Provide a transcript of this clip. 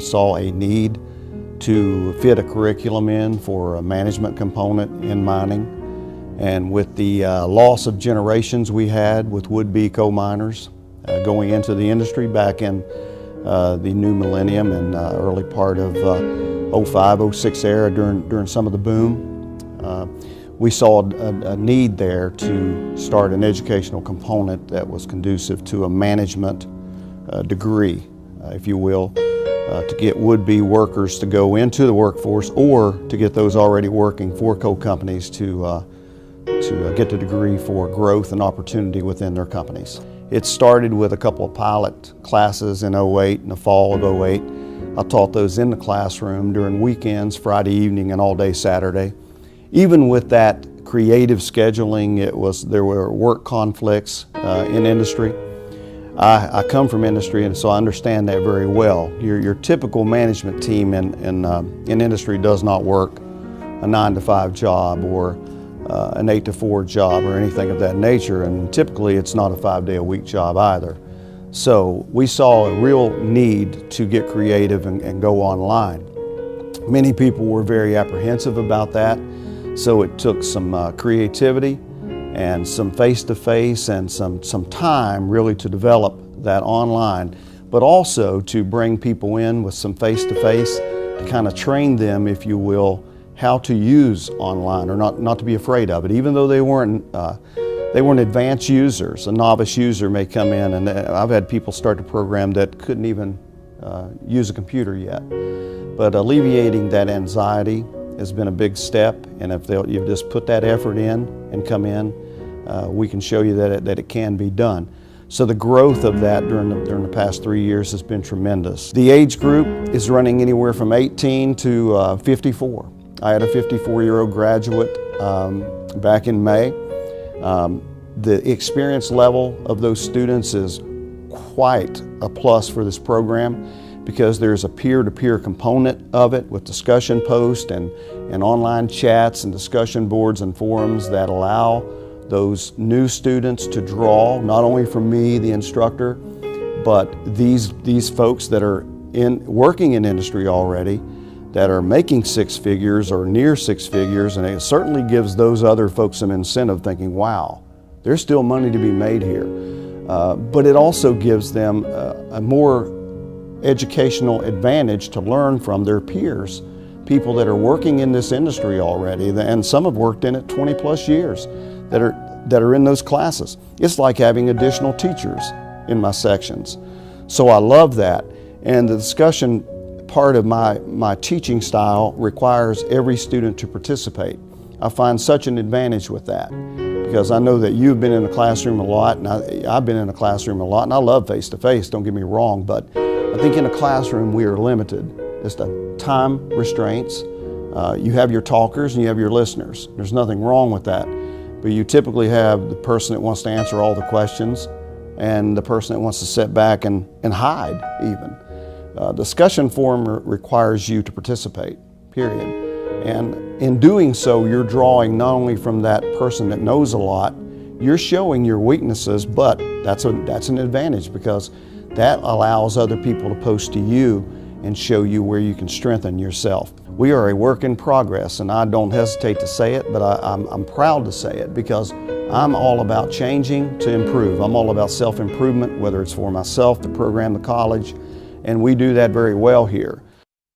we saw a need to fit a curriculum in for a management component in mining. And with the loss of generations we had with would-be coal miners going into the industry back in the new millennium and early part of 05, 06 era during some of the boom, we saw a need there to start an educational component that was conducive to a management degree, if you will, to get would-be workers to go into the workforce or to get those already working for coal companies to get the degree for growth and opportunity within their companies. It started with a couple of pilot classes in 08, in the fall of 08. I taught those in the classroom during weekends, Friday evening and all day Saturday. Even with that creative scheduling, there were work conflicts in industry. I come from industry, and so I understand that very well. Your typical management team in industry does not work a 9-to-5 job or an 8-to-4 job or anything of that nature, and typically it's not a 5-day-a-week job either. So we saw a real need to get creative and go online. Many people were very apprehensive about that, so it took some creativity and some face-to-face and some time really to develop that online, but also to bring people in with some face-to-face to kind of train them, if you will, how to use online, or not to be afraid of it. Even though they weren't advanced users, a novice user may come in, and I've had people start the program that couldn't even use a computer yet. But alleviating that anxiety has been a big step, and if you just put that effort in and come in, we can show you that it can be done. So the growth of that during the past 3 years has been tremendous. The age group is running anywhere from 18 to 54. I had a 54-year-old graduate back in May. The experience level of those students is quite a plus for this program because there's a peer-to-peer component of it with discussion posts and online chats and discussion boards and forums that allow those new students to draw not only from me, the instructor, but these folks that are working in industry already, that are making 6 figures or near 6 figures, and it certainly gives those other folks some incentive thinking, wow, there's still money to be made here. But it also gives them a more educational advantage to learn from their peers, people that are working in this industry already, and some have worked in it 20+ years, that are in those classes. It's like having additional teachers in my sections. So I love that, and the discussion part of my teaching style requires every student to participate. I find such an advantage with that because I know that you've been in the classroom a lot, and I've been in the classroom a lot, and I love face-to-face, don't get me wrong, but I think in a classroom we are limited. Just the time restraints. You have your talkers and you have your listeners. There's nothing wrong with that, but you typically have the person that wants to answer all the questions and the person that wants to sit back and hide even. Discussion forum requires you to participate, period. And in doing so, you're drawing not only from that person that knows a lot, you're showing your weaknesses, but that's an advantage because that allows other people to post to you and show you where you can strengthen yourself. We are a work in progress, and I don't hesitate to say it, but I'm proud to say it because I'm all about changing to improve. I'm all about self-improvement, whether it's for myself, the program, the college, and we do that very well here.